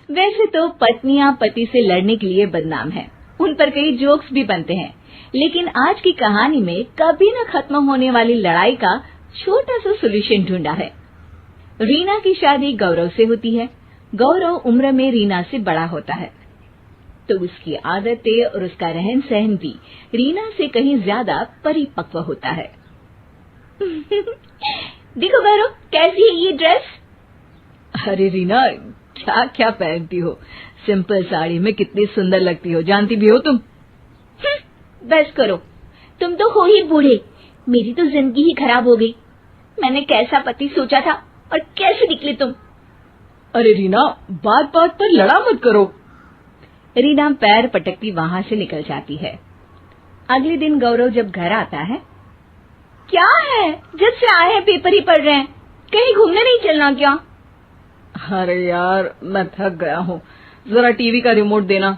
वैसे तो पत्नियां पति से लड़ने के लिए बदनाम हैं। उन पर कई जोक्स भी बनते हैं, लेकिन आज की कहानी में कभी न खत्म होने वाली लड़ाई का छोटा सा सॉल्यूशन ढूंढा है। रीना की शादी गौरव से होती है। गौरव उम्र में रीना से बड़ा होता है, तो उसकी आदतें और उसका रहन सहन भी रीना से कहीं ज्यादा परिपक्व होता है। देखो गौरव, कैसी है ये ड्रेस? अरे रीना, क्या क्या पहनती हो? सिंपल साड़ी में कितनी सुंदर लगती हो, जानती भी हो तुम। बस करो, तुम तो हो ही बूढ़े। मेरी तो जिंदगी ही खराब हो गई। मैंने कैसा पति सोचा था और कैसे निकले तुम। अरे रीना, बात बात पर लड़ा मत करो। रीना पैर पटकती वहां से निकल जाती है। अगले दिन गौरव जब घर आता है, क्या है, जब से आए हैं पेपर ही पढ़ रहे हैं, कहीं घूमने नहीं चलना क्या? अरे यार, मैं थक गया हूँ, जरा टीवी का रिमोट देना।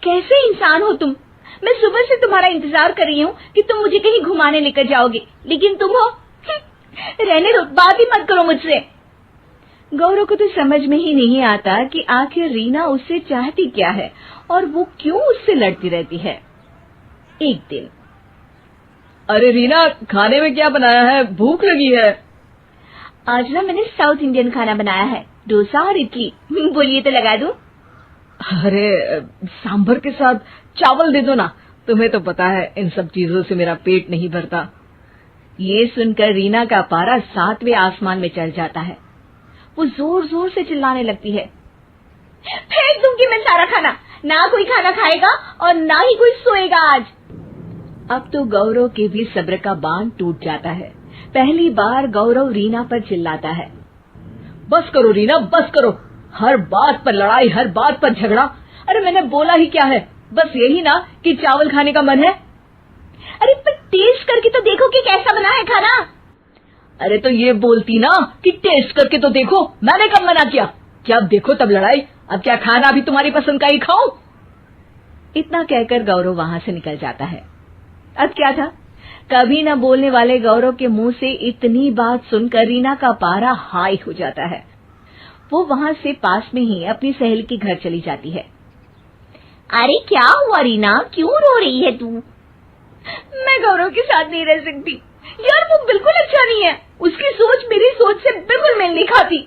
कैसे इंसान हो तुम? मैं सुबह से तुम्हारा इंतजार कर रही हूँ कि तुम मुझे कहीं घुमाने लेकर जाओगे, लेकिन तुम हो। रहने दो, बात ही मत करो मुझसे। गौरव को तो समझ में ही नहीं आता कि आखिर रीना उससे चाहती क्या है और वो क्यों उससे लड़ती रहती है। एक दिन, अरे रीना, खाने में क्या बनाया है? भूख लगी है। आज ना मैंने साउथ इंडियन खाना बनाया है, डोसा और इडली। बोलिए तो लगा दूं? अरे सांभर के साथ चावल दे दो ना, तुम्हें तो पता है इन सब चीजों से मेरा पेट नहीं भरता। ये सुनकर रीना का पारा 7वें आसमान में चढ़ जाता है। वो जोर जोर से चिल्लाने लगती है, फेंक दूंगी मैं सारा खाना, ना कोई खाना खाएगा और ना ही कोई सोएगा आज। अब तो गौरव के भी सब्र का बांध टूट जाता है। पहली बार गौरव रीना पर चिल्लाता है, बस करो रीना, बस करो, हर बात पर लड़ाई, हर बात पर झगड़ा। अरे मैंने बोला ही क्या है, बस यही ना कि चावल खाने का मन है। अरे पर टेस्ट करके तो देखो कि कैसा बना है खाना। अरे तो ये बोलती ना कि टेस्ट करके तो देखो, मैंने कब मना किया? जब देखो तब लड़ाई, अब क्या खाना भी तुम्हारी पसंद का ही खाऊं? इतना कहकर गौरव वहां से निकल जाता है। अब क्या था, कभी न बोलने वाले गौरव के मुंह से इतनी बात सुनकर रीना का पारा हाई हो जाता है। वो वहां से पास में ही अपनी सहेली के घर चली जाती है। अरे क्या हुआ रीना, क्यों रो रही है तू? मैं गौरव के साथ नहीं रह सकती यार, वो बिल्कुल अच्छा नहीं है। उसकी सोच मेरी सोच से बिल्कुल मेल नहीं खाती।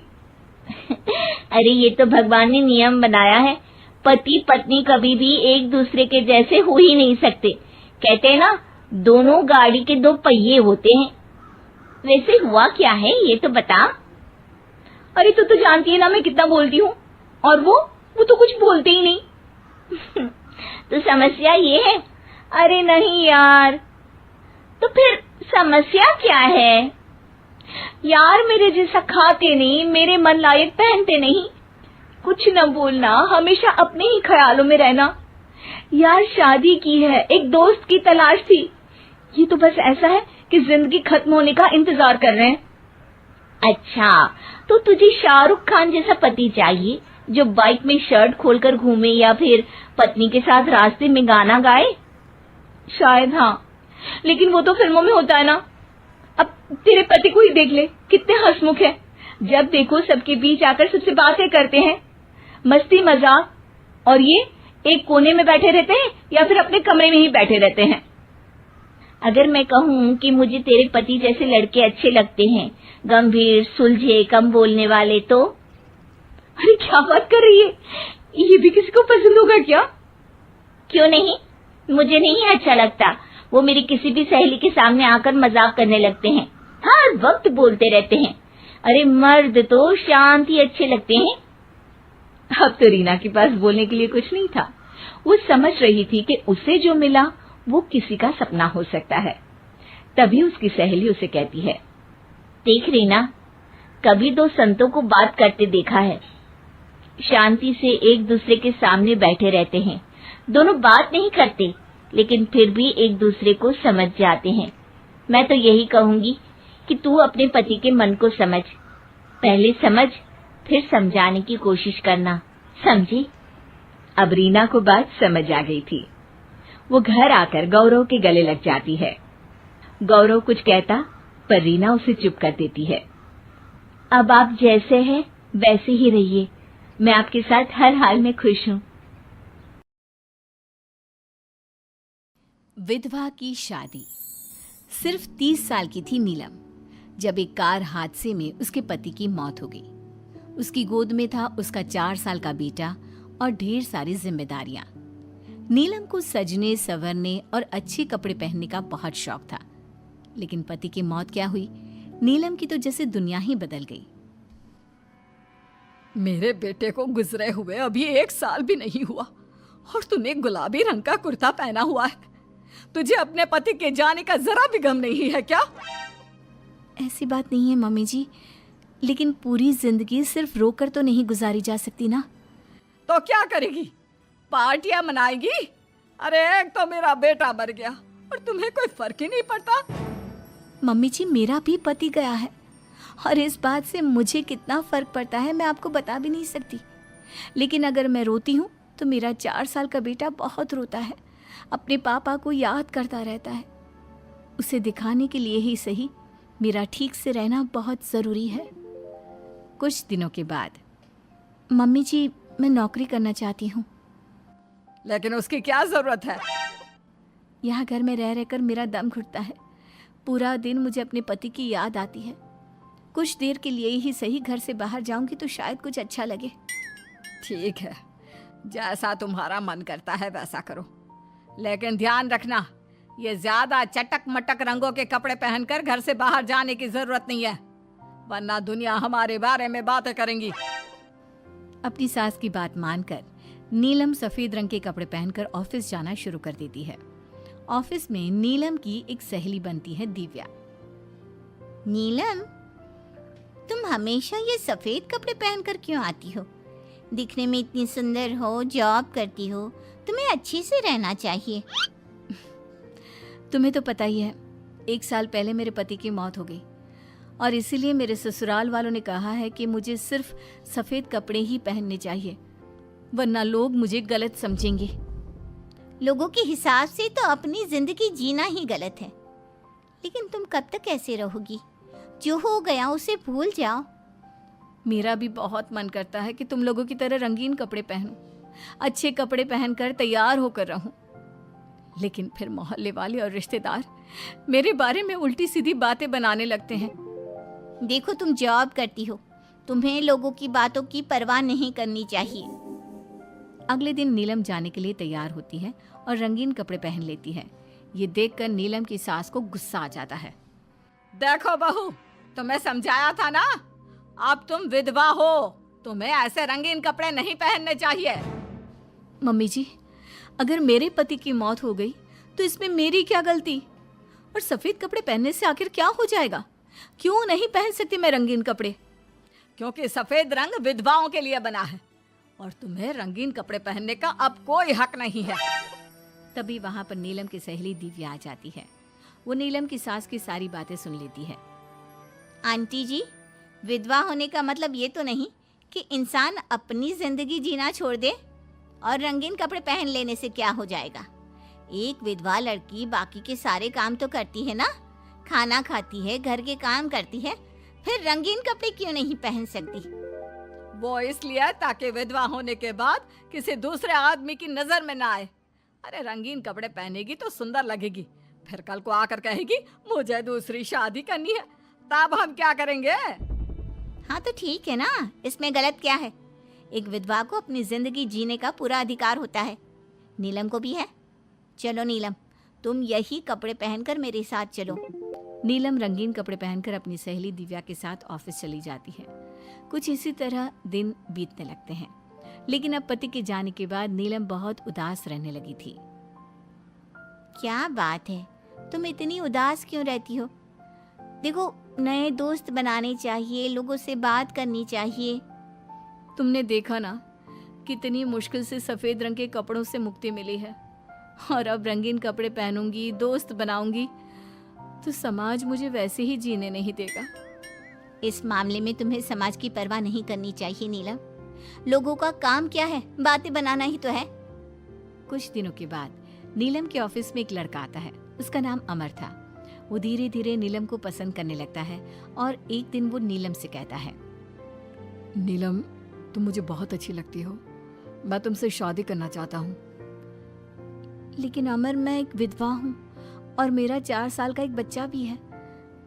अरे ये तो भगवान ने नियम बनाया है, पति पत्नी कभी भी एक दूसरे के जैसे हो ही नहीं सकते। कहते हैं ना, दोनों गाड़ी के दो पहिए होते हैं। वैसे हुआ क्या है ये तो बता। अरे तू तो जानती है ना मैं कितना बोलती हूँ, और वो तो कुछ बोलते ही नहीं। तो समस्या ये है? अरे नहीं यार, तो फिर समस्या क्या है? यार मेरे जैसा खाते नहीं, मेरे मन लायक पहनते नहीं, कुछ न बोलना, हमेशा अपने ही ख्यालों में रहना। यार शादी की है, एक दोस्त की तलाश थी, ये तो बस ऐसा है कि जिंदगी खत्म होने का इंतजार कर रहे हैं। अच्छा, तो तुझे शाहरुख खान जैसा पति चाहिए जो बाइक में शर्ट खोलकर घूमे या फिर पत्नी के साथ रास्ते में गाना गाए? शायद हाँ, लेकिन वो तो फिल्मों में होता है ना। अब तेरे पति को ही देख ले, कितने हंसमुख है। जब देखो सबके बीच आकर सबसे बातें करते हैं, मस्ती मजाक, और ये एक कोने में बैठे रहते हैं या फिर अपने कमरे में ही बैठे रहते हैं। अगर मैं कहूँ कि मुझे तेरे पति जैसे लड़के अच्छे लगते हैं, गंभीर, सुलझे, कम बोलने वाले, तो? अरे क्या बात कर रही है, ये भी किसी को पसंद होगा क्या? क्यों नहीं, मुझे नहीं अच्छा लगता। वो मेरी किसी भी सहेली के सामने आकर मजाक करने लगते हैं, हर वक्त बोलते रहते हैं। अरे मर्द तो शांत ही अच्छे लगते हैं। अब तो रीना के पास बोलने के लिए कुछ नहीं था। वो समझ रही थी कि उसे जो मिला वो किसी का सपना हो सकता है। तभी उसकी सहेली उसे कहती है, देख रीना, कभी दो संतों को बात करते देखा है, शांति से एक दूसरे के सामने बैठे रहते हैं, दोनों बात नहीं करते लेकिन फिर भी एक दूसरे को समझ जाते हैं। मैं तो यही कहूंगी कि तू अपने पति के मन को समझ, पहले समझ फिर समझाने की कोशिश करना, समझी? अब रीना को बात समझ आ गई थी। वो घर आकर गौरव के गले लग जाती है। गौरव कुछ कहता पर रीना उसे चुप कर देती है। अब आप जैसे हैं वैसे ही रहिए, मैं आपके साथ हर हाल में खुश हूँ। विधवा की शादी। सिर्फ 30 साल की थी नीलम जब एक कार हादसे में उसके पति की मौत हो गई। उसकी गोद में था उसका 4 साल का बेटा और ढेर सारी जिम्मेदारियां। नीलम को सजने संवरने और अच्छे कपड़े पहनने का बहुत शौक था, लेकिन पति की मौत क्या हुई, नीलम की तो जैसे दुनिया ही बदल गई। मेरे बेटे को गुजरे हुए अभी 1 साल भी नहीं हुआ और तूने गुलाबी रंग का कुर्ता पहना हुआ है। तुझे अपने पति के जाने का जरा भी गम नहीं है क्या? ऐसी बात नहीं है मम्मी जी, लेकिन पूरी जिंदगी सिर्फ रोकर तो नहीं गुजारी जा सकती ना। तो क्या करेगी? पार्टियां मनाएगी? अरे एक तो मेरा बेटा मर गया और तुम्हें कोई फर्क ही नहीं पड़ता। मम्मी जी, मेरा भी पति गया है और इस बात से मुझे कितना फर्क पड़ता है मैं आपको बता भी नहीं सकती। लेकिन अगर मैं रोती हूँ तो मेरा 4 साल का बेटा बहुत रोता है, अपने पापा को याद करता रहता है। उसे दिखाने के लिए ही सही मेरा ठीक से रहना बहुत ज़रूरी है। कुछ दिनों के बाद, मम्मी जी मैं नौकरी करना चाहती हूँ। लेकिन उसकी क्या जरूरत है? यहाँ घर में रह रहकर मेरा दम घुटता है। पूरा दिन मुझे अपने पति की याद आती है। कुछ देर के लिए ही सही घर से बाहर जाऊंगी तो शायद कुछ अच्छा लगे। ठीक है, जैसा तुम्हारा मन करता है वैसा करो, लेकिन ध्यान रखना ये ज्यादा चटक मटक रंगों के कपड़े पहनकर घर से बाहर जाने की जरूरत नहीं है, वरना दुनिया हमारे बारे में बातें करेंगी। अपनी सास की बात मानकर नीलम सफेद रंग के कपड़े पहनकर ऑफिस जाना शुरू कर देती है। ऑफिस में नीलम की एक सहेली बनती है दिव्या। नीलम, तुम हमेशा ये सफेद कपड़े पहनकर क्यों आती हो? दिखने में इतनी सुंदर हो, जॉब करती हो, तुम्हें अच्छे से रहना चाहिए। तुम्हें तो पता ही है, 1 साल पहले मेरे पति की मौत हो गई और इसीलिए मेरे ससुराल वालों ने कहा है कि मुझे सिर्फ सफेद कपड़े ही पहनने चाहिए, वरना लोग मुझे गलत समझेंगे। लोगों के हिसाब से तो अपनी जिंदगी जीना ही गलत है, लेकिन तुम कब तक ऐसे रहोगी? जो हो गया उसे भूल जाओ। मेरा भी बहुत मन करता है कि तुम लोगों की तरह रंगीन कपड़े पहनूं, अच्छे कपड़े पहनकर तैयार होकर रहूं, लेकिन फिर मोहल्ले वाले और रिश्तेदार मेरे बारे में उल्टी सीधी बातें बनाने लगते हैं। देखो, तुम जॉब करती हो, तुम्हें लोगों की बातों की परवाह नहीं करनी चाहिए। अगले दिन नीलम जाने के लिए तैयार होती है और रंगीन कपड़े पहन लेती है। ये देखकर नीलम की सास को गुस्सा आ जाता है। देखो बहू, तुम्हें समझाया था ना, अब तुम विधवा हो, तुम्हें ऐसे रंगीन कपड़े नहीं पहनने चाहिए। मम्मी जी, अगर मेरे पति की मौत हो गई तो इसमें मेरी क्या गलती? और सफेद कपड़े पहनने से आखिर क्या हो जाएगा? क्यों नहीं पहन सकती मैं रंगीन कपड़े? क्योंकि सफेद रंग विधवाओं के लिए बना है और तुम्हें रंगीन कपड़े पहनने का अब कोई हक नहीं है। तभी वहां पर नीलम की सहेली दिव्या आ जाती है। वो नीलम की सास की सारी बातें सुन लेती है। आंटी जी, विधवा होने का मतलब ये तो नहीं कि इंसान अपनी जिंदगी जीना छोड़ दे और रंगीन कपड़े पहन लेने से क्या हो जाएगा। एक विधवा लड़की बाकी के सारे काम तो करती है ना, खाना खाती है, घर के काम करती है, फिर रंगीन कपड़े क्यों नहीं पहन सकती? वो इसलिए ताकि विधवा होने के बाद किसी दूसरे आदमी की नजर में ना आए। अरे रंगीन कपड़े पहनेगी तो सुंदर लगेगी, फिर कल को आकर कहेगी मुझे दूसरी शादी करनी है, तब हम क्या करेंगे? हाँ तो ठीक है ना, इसमें गलत क्या है? एक विधवा को अपनी जिंदगी जीने का पूरा अधिकार होता है, नीलम को भी है। चलो नीलम, तुम यही कपड़े पहनकर मेरे साथ चलो। नीलम रंगीन कपड़े पहनकर अपनी सहेली दिव्या के साथ ऑफिस चली जाती है। कुछ इसी तरह दिन बीतने लगते हैं, लेकिन अब पति के जाने के बाद नीलम बहुत उदास रहने लगी थी। क्या बात है, तुम इतनी उदास क्यों रहती हो? देखो, नए दोस्त बनाने चाहिए, लोगों से बात करनी चाहिए। तुमने देखा ना, कितनी मुश्किल से सफेद रंग के कपड़ों से मुक्ति मिली है, और अब रंगीन कपड़े पहनूंगी, दोस्त बनाऊंगी तो समाज मुझे वैसे ही जीने नहीं देगा। इस मामले में तुम्हें समाज की परवाह नहीं करनी चाहिए नीलम। लोगों का काम क्या है? बातें बनाना ही तो है। कुछ दिनों के बाद नीलम के ऑफिस में एक लड़का आता है। उसका नाम अमर था। वो धीरे धीरे नीलम को पसंद करने लगता है और एक दिन वो नीलम से कहता है, नीलम, तुम मुझे बहुत अच्छी लगती हो, मैं तुमसे शादी करना चाहता हूँ। लेकिन अमर, मैं एक विधवा हूँ और मेरा 4 साल का एक बच्चा भी है।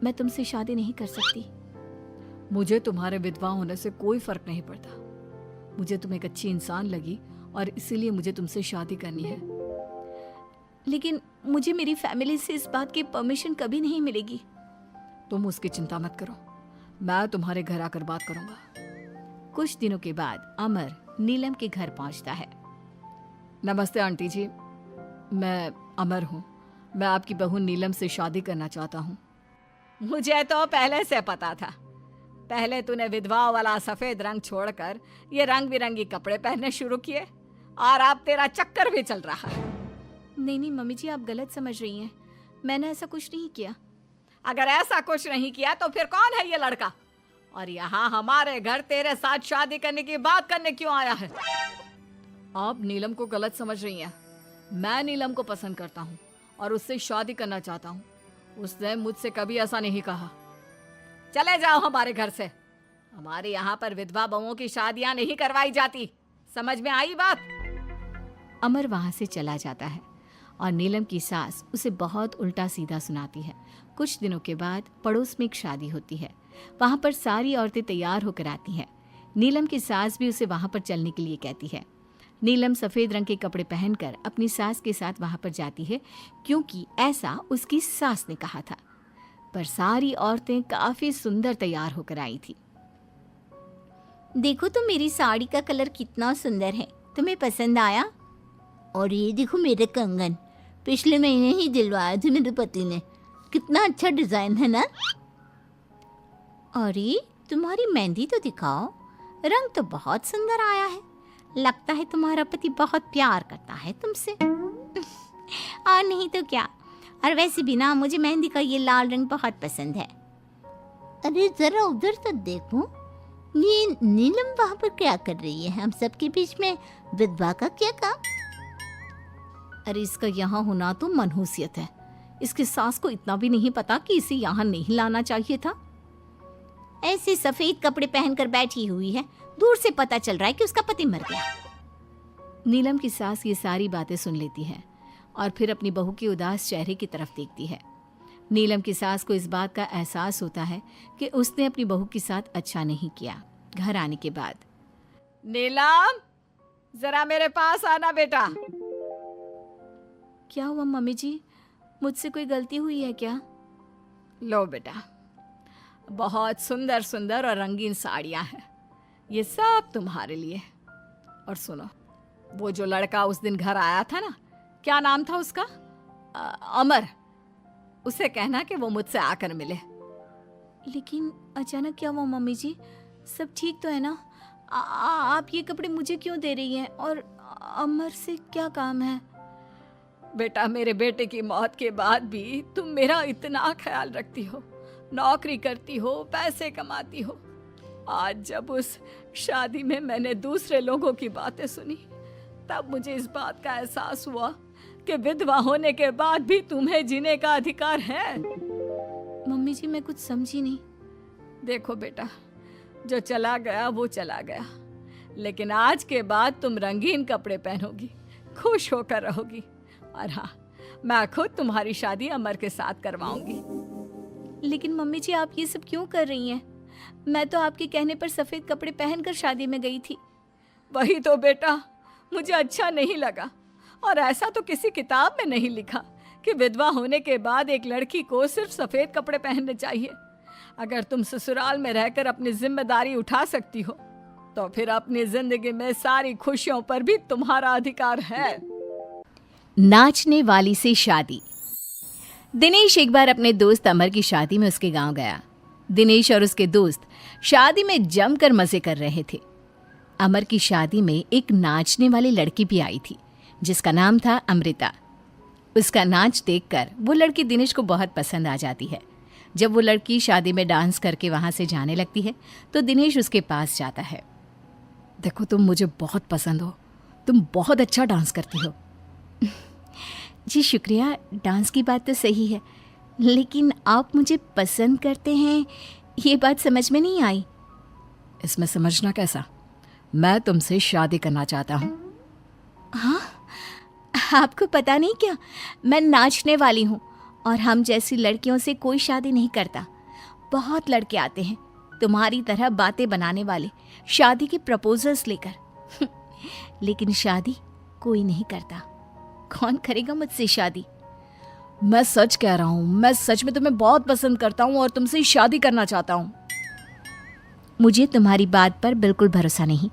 मैं तुमसे शादी नहीं कर सकती। मुझे तुम्हारे विधवा होने से कोई फर्क नहीं पड़ता। मुझे तुम एक अच्छी इंसान लगी और इसीलिए मुझे तुमसे शादी करनी है। लेकिन मुझे मेरी फैमिली से इस बात की परमिशन कभी नहीं मिलेगी। तुम उसकी चिंता मत करो, मैं तुम्हारे घर आकर बात करूंगा। कुछ दिनों के बाद अमर नीलम के घर पहुंचता है। नमस्ते आंटी जी, मैं अमर हूँ। मैं आपकी बहू नीलम से शादी करना चाहता हूँ। मुझे तो पहले से पता था। पहले तूने विधवा वाला सफेद रंग छोड़कर ये रंग बिरंगी कपड़े पहनने शुरू किए और अब तेरा चक्कर भी चल रहा है। नहीं मम्मी जी, आप गलत समझ रही हैं। मैंने ऐसा कुछ नहीं किया। अगर ऐसा कुछ नहीं किया तो फिर कौन है ये लड़का, और यहाँ हमारे घर तेरे साथ शादी करने की बात करने क्यों आया है? आप नीलम को गलत समझ रही हैं। मैं नीलम को पसंद करता हूँ और उससे शादी करना चाहता हूँ। उसने मुझसे कभी ऐसा नहीं कहा। चले जाओ हमारे घर से। हमारे यहाँ पर विधवा बहुओं की शादियाँ नहीं करवाई जाती। समझ में आई बात? अमर वहां से चला जाता है और नीलम की सास उसे बहुत उल्टा सीधा सुनाती है। कुछ दिनों के बाद पड़ोस में एक शादी होती है। वहां पर सारी औरतें तैयार होकर आती हैं। नीलम की सास भी उसे वहां पर चलने के लिए कहती है। नीलम सफ़ेद रंग के कपड़े पहनकर अपनी सास के साथ वहां पर जाती है, क्योंकि ऐसा उसकी सास ने कहा था। पर सारी औरतें काफ़ी सुंदर तैयार होकर आई थी। देखो तो मेरी साड़ी का कलर कितना सुंदर है, तुम्हें पसंद आया? और ये देखो मेरे कंगन, पिछले महीने ही दिलवाए थे मेरे पति ने। कितना अच्छा डिजाइन है ना? अरे तुम्हारी मेहंदी तो दिखाओ, रंग तो बहुत सुंदर आया है। लगता है तुम्हारा पति बहुत प्यार करता है तुमसे। और नहीं तो क्या। और वैसे भी ना, मुझे मेहंदी का ये लाल रंग बहुत पसंद है। अरे जरा उधर तो देखो, ये नीलम वहां पर क्या कर रही है? हम सबके बीच में विधवा का क्या काम? अरे इसका यहाँ होना तो मनहूसियत है। इसकी सास को इतना भी नहीं पता कि इसे यहाँ नहीं लाना चाहिए था। ऐसे सफेद कपड़े पहनकर बैठी हुई है, दूर से पता चल रहा है कि उसका पति मर गया। नीलम की सास ये सारी बातें सुन लेती है और फिर अपनी बहू के उदास चेहरे की तरफ देखती है। नीलम की सास को इस बात का एहसास होता है कि उसने अपनी बहू के साथ अच्छा नहीं किया। घर आने के बाद, नीलम जरा मेरे पास आना बेटा। क्या हुआ मम्मी जी? मुझसे कोई गलती हुई है क्या? लो बेटा, बहुत सुंदर सुंदर और रंगीन साड़ियाँ हैं, ये सब तुम्हारे लिए। और सुनो, वो जो लड़का उस दिन घर आया था ना, क्या नाम था उसका? अमर। उसे कहना कि वो मुझसे आकर मिले। लेकिन अचानक क्या हुआ मम्मी जी? सब ठीक तो है ना? आप ये कपड़े मुझे क्यों दे रही हैं? और अमर से क्या काम है? बेटा, मेरे बेटे की मौत के बाद भी तुम मेरा इतना ख्याल रखती हो, नौकरी करती हो, पैसे कमाती हो। आज जब उस शादी में मैंने दूसरे लोगों की बातें सुनी, तब मुझे इस बात का एहसास हुआ कि विधवा होने के बाद भी तुम्हें जीने का अधिकार है। मम्मी जी, मैं कुछ समझी नहीं। देखो बेटा, जो चला गया वो चला गया, लेकिन आज के बाद तुम रंगीन कपड़े पहनोगी, खुश होकर रहोगी। और हाँ, मैं खुद तुम्हारी शादी अमर के साथ करवाऊंगी। लेकिन मम्मी जी, आप ये सब क्यों कर रही हैं? मैं तो आपके कहने पर सफ़ेद कपड़े पहनकर शादी में गई थी। वही तो बेटा, मुझे अच्छा नहीं लगा। और ऐसा तो किसी किताब में नहीं लिखा कि विधवा होने के बाद एक लड़की को सिर्फ सफ़ेद कपड़े पहनने चाहिए। अगर तुम ससुराल में रहकर अपनी जिम्मेदारी उठा सकती हो, तो फिर अपनी जिंदगी में सारी खुशियों पर भी तुम्हारा अधिकार है। नाचने वाली से शादी। दिनेश एक बार अपने दोस्त अमर की शादी में उसके गांव गया। दिनेश और उसके दोस्त शादी में जमकर मजे कर रहे थे। अमर की शादी में एक नाचने वाली लड़की भी आई थी, जिसका नाम था अमृता। उसका नाच देखकर वो लड़की दिनेश को बहुत पसंद आ जाती है। जब वो लड़की शादी में डांस करके वहाँ से जाने लगती है, तो दिनेश उसके पास जाता है। देखो, तुम मुझे बहुत पसंद हो, तुम बहुत अच्छा डांस करती हो। जी शुक्रिया, डांस की बात तो सही है, लेकिन आप मुझे पसंद करते हैं, ये बात समझ में नहीं आई। इसमें समझना कैसा? मैं तुमसे शादी करना चाहता हूँ। हाँ, आपको पता नहीं क्या, मैं नाचने वाली हूँ और हम जैसी लड़कियों से कोई शादी नहीं करता। बहुत लड़के आते हैं तुम्हारी तरह बातें बनाने वाले, शादी के प्रपोजल्स लेकर लेकिन शादी कोई नहीं करता। कौन करेगा मुझसे शादी? मैं सच कह रहा हूँ, मैं सच में तुम्हें बहुत पसंद करता हूँ और तुमसे शादी करना चाहता हूँ। मुझे तुम्हारी बात पर बिल्कुल भरोसा नहीं।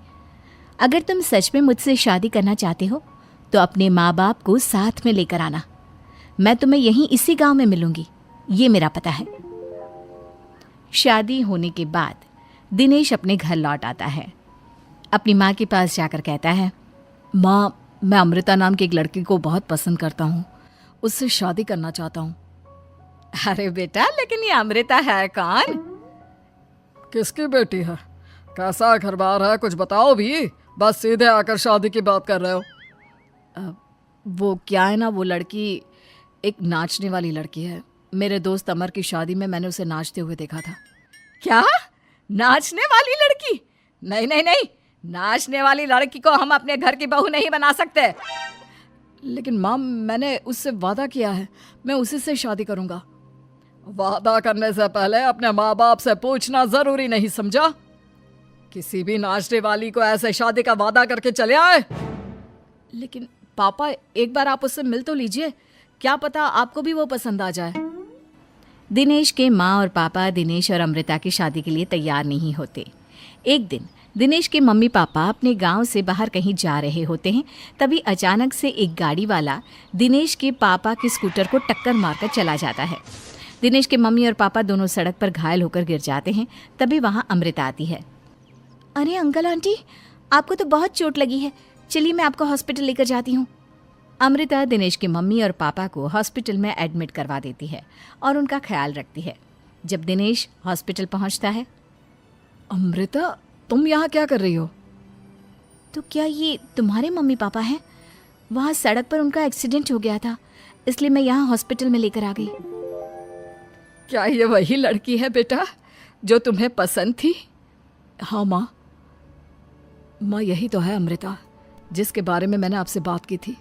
अगर तुम सच में मुझसे शादी करना चाहते हो तो अपने माँ बाप को साथ में लेकर आना। मैं तुम्हें यहीं इसी गांव में मिलूंगी, ये मेरा पता है। शादी होने के बाद दिनेश अपने घर लौट आता है। अपनी माँ के पास जाकर कहता है, माँ, मैं अमृता नाम की एक लड़की को बहुत पसंद करता हूँ, उससे शादी करना चाहता हूँ। अरे बेटा, लेकिन ये अमृता है कौन? किसकी बेटी है? कैसा घर बार है, कुछ बताओ भी। बस सीधे आकर शादी की बात कर रहे हो। वो क्या है ना, वो लड़की एक नाचने वाली लड़की है। मेरे दोस्त अमर की शादी में मैंने उसे नाचते हुए देखा था। क्या? नाचने वाली लड़की? नहीं नहीं नहीं, नाचने वाली लड़की को हम अपने घर की बहू नहीं बना सकते। लेकिन माँ, मैंने उससे वादा किया है, मैं उसी से शादी करूंगा। वादा करने से पहले अपने माँ बाप से पूछना जरूरी नहीं समझा? किसी भी नाचने वाली को ऐसे शादी का वादा करके चले आए? लेकिन पापा, एक बार आप उससे मिल तो लीजिए, क्या पता आपको भी वो पसंद आ जाए। दिनेश के माँ और पापा दिनेश और अमृता की शादी के लिए तैयार नहीं होते। एक दिन दिनेश के मम्मी पापा अपने गांव से बाहर कहीं जा रहे होते हैं। तभी अचानक से एक गाड़ी वाला दिनेश के पापा के स्कूटर को टक्कर मारकर चला जाता है। दिनेश के मम्मी और पापा दोनों सड़क पर घायल होकर गिर जाते हैं। तभी वहां अमृता आती है। अरे अंकल आंटी, आपको तो बहुत चोट लगी है, चलिए मैं आपको हॉस्पिटल लेकर जाती हूँ। अमृता दिनेश के मम्मी और पापा को हॉस्पिटल में एडमिट करवा देती है और उनका ख्याल रखती है। जब दिनेश हॉस्पिटल पहुंचता है, अमृता, तुम यहाँ क्या कर रही हो? तो क्या ये तुम्हारे मम्मी पापा हैं? वहाँ सड़क पर उनका एक्सीडेंट हो गया था, इसलिए मैं यहाँ हॉस्पिटल में लेकर आ गई। क्या ये वही लड़की है बेटा जो तुम्हें पसंद थी? हाँ माँ, यही तो है अमृता, जिसके बारे में मैंने आपसे बात की थी।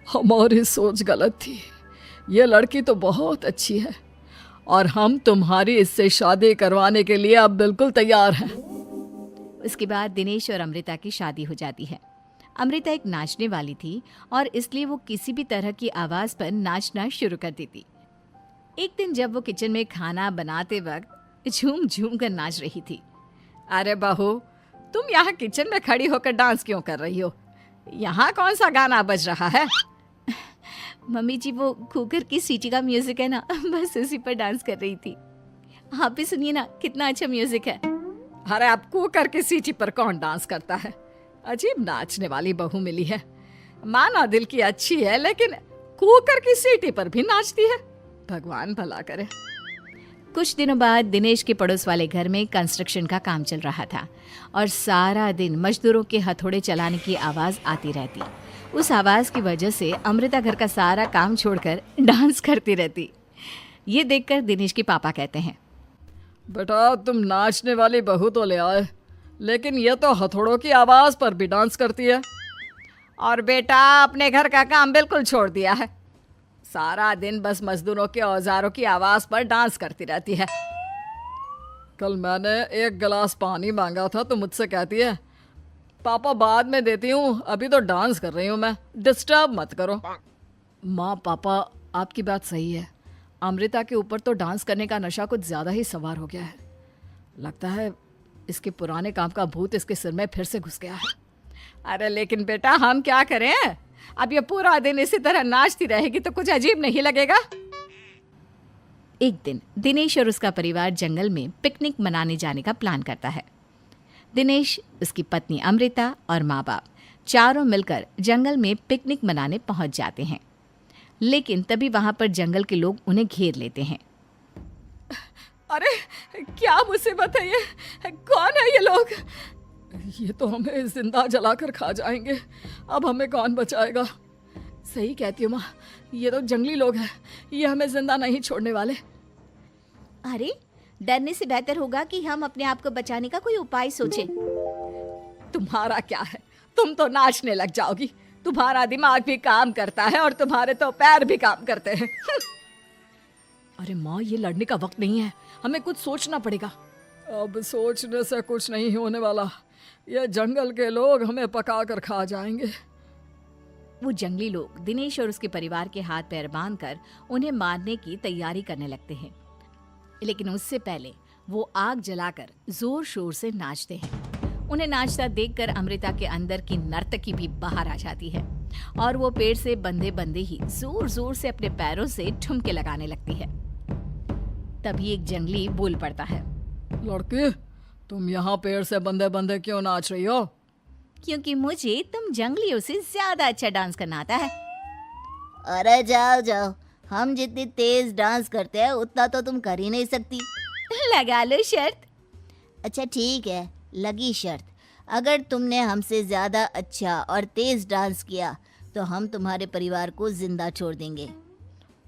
हमारी सोच गलत थी। ये लड़की तो बहुत अच्छी है और हम तुम्हारी इससे शादी करवाने के लिए अब बिल्कुल तैयार हैं। उसके बाद दिनेश और अमृता की शादी हो जाती है। अमृता एक नाचने वाली थी और इसलिए वो किसी भी तरह की आवाज़ पर नाचना शुरू कर देती। एक दिन जब वो किचन में खाना बनाते वक्त झूम झूम कर नाच रही थी। अरे बहू, तुम यहाँ किचन में खड़ी होकर डांस क्यों कर रही हो? यहाँ कौन सा गाना बज रहा है? मम्मी जी, वो कुकर की सीटी का म्यूजिक है ना, बस उसी पर डांस कर रही थी। आप भी सुनिए ना, कितना अच्छा म्यूजिक है। अरे अब कुकर की सीटी पर कौन डांस करता है? अजीब नाचने वाली बहू मिली है। माना दिल की अच्छी है, लेकिन कुकर की सीटी पर भी नाचती है। भगवान भला करे। कुछ दिनों बाद दिनेश के पड़ोस वाले घर में कंस्ट्रक्शन का काम चल रहा था और सारा दिन मजदूरों के हथौड़े चलाने की आवाज़ आती रहती। उस आवाज़ की वजह से अमृता घर का सारा काम छोड़कर डांस करती रहती। ये देखकर दिनेश के पापा कहते हैं, बेटा, तुम नाचने वाली बहू तो ले आए, लेकिन ये तो हथौड़ों की आवाज़ पर भी डांस करती है। और बेटा अपने घर का काम बिल्कुल छोड़ दिया है। सारा दिन बस मजदूरों के औजारों की आवाज़ पर डांस करती रहती है। कल मैंने एक गिलास पानी मांगा था तो मुझसे कहती है, पापा बाद में देती हूँ, अभी तो डांस कर रही हूँ मैं, डिस्टर्ब मत करो। माँ पापा, आपकी बात सही है। अमृता के ऊपर तो डांस करने का नशा कुछ ज़्यादा ही सवार हो गया है। लगता है इसके पुराने काम का भूत इसके सिर में फिर से घुस गया है। अरे लेकिन बेटा, हम क्या करें? अब ये पूरा दिन इसी तरह नाचती रहेगी तो कुछ अजीब नहीं लगेगा? एक दिन दिनेश और उसका परिवार जंगल में पिकनिक मनाने जाने का प्लान करता है। दिनेश, उसकी पत्नी अमृता और माँ बाप चारों मिलकर जंगल में पिकनिक मनाने पहुंच जाते हैं। लेकिन तभी वहां पर जंगल के लोग उन्हें घेर लेते हैं। अरे क्या मुसीबत है ये? कौन है ये लोग? ये तो हमें जिंदा जलाकर खा जाएंगे, अब हमें कौन बचाएगा? सही कहती हो माँ, ये तो जंगली लोग हैं, ये हमें जिंदा नहीं छोड़ने वाले। अरे डरने से बेहतर होगा कि हम अपने आप को बचाने का कोई उपाय सोचें। तुम्हारा क्या है, तुम तो नाचने लग जाओगी। तुम्हारा दिमाग भी काम करता है और तुम्हारे तो पैर भी काम करते हैं। अरे माँ, ये लड़ने का वक्त नहीं है, हमें कुछ सोचना पड़ेगा। अब सोचने से कुछ नहीं होने वाला, ये जंगल के लोग हमें पका कर खा जाएंगे। वो जंगली लोग दिनेश और उसके परिवार के हाथ पैर बांधकर उन्हें मारने की तैयारी करने लगते हैं। लेकिन उससे पहले वो आग जलाकर जोर शोर से नाचते हैं। उन्हें नाचता देखकर अमृता के अंदर की नर्तकी भी बाहर आ जाती है और वो पेड़ से बंधे बंधे ही जोर जोर से अपने पैरों से ठुमके लगाने लगती है। तभी एक जंगली बोल पड़ता है, लड़की, तुम यहाँ पेड़ से बंधे बंधे क्यों नाच रही हो? क्योंकि मुझे तुम जंगलियों से ज्यादा अच्छा डांस करना आता है। अरे जाओ जाओ, हम जितनी तेज डांस करते हैं उतना तो तुम कर ही नहीं सकती। लगा लो शर्त। अच्छा ठीक है, लगी शर्त। अगर तुमने हमसे ज्यादा अच्छा और तेज डांस किया तो हम तुम्हारे परिवार को जिंदा छोड़ देंगे।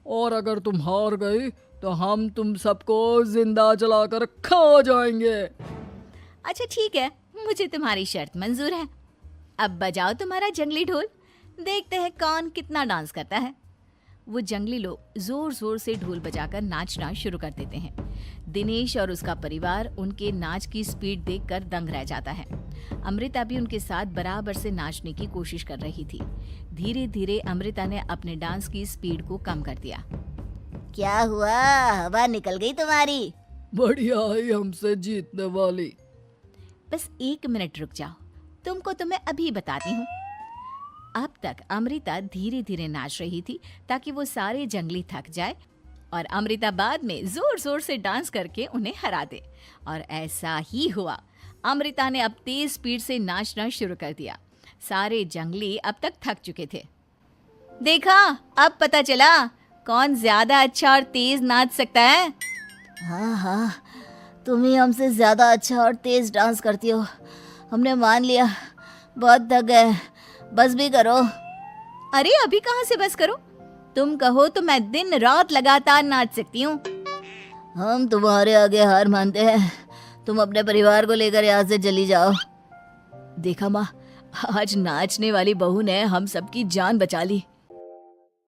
और अगर तुम हार गई तो हम तुम सबको जिंदा जलाकर खा जाएंगे। अच्छा ठीक है, मुझे तुम्हारी शर्त मंजूर है। अब बजाओ तुम्हारा जंगली ढोल, देखते हैं कौन कितना डांस करता है। वो जंगली लोग जोर जोर से ढोल बजाकर नाचना शुरू कर देते हैं। दिनेश और उसका परिवार उनके नाच की स्पीड देखकर दंग रह जाता है। अमृता भी उनके साथ बराबर से नाचने की कोशिश कर रही थी। धीरे धीरे अमृता ने अपने डांस की स्पीड को कम कर दिया। क्या हुआ, हवा निकल गई तुम्हारी? बढ़िया ही हमसे जीतने वाली। बस 1 मिनट रुक जाओ, तुमको तो मैं अभी बताती हूँ। अब तक अमृता धीरे धीरे नाच रही थी ताकि वो सारे जंगली थक जाए और अमृता बाद में जोर जोर से डांस करके उन्हें हरा दे। और ऐसा ही हुआ। अमृता ने अब तेज स्पीड से नाचना शुरू कर दिया। सारे जंगली अब तक थक चुके थे। देखा, अब पता चला कौन ज्यादा अच्छा और तेज नाच सकता है। हाँ हाँ, तुम ही हमसे ज्यादा अच्छा और तेज डांस करती हो। हमने मान लिया, बहुत थक गए, बस भी करो। अरे अभी कहाँ से बस करो, तुम कहो तो मैं दिन रात लगातार नाच सकती हूँ। हम तुम्हारे आगे हार मानते हैं, तुम अपने परिवार को लेकर यहाँ से चली जाओ। देखा माँ, आज नाचने वाली बहू ने हम सबकी जान बचा ली।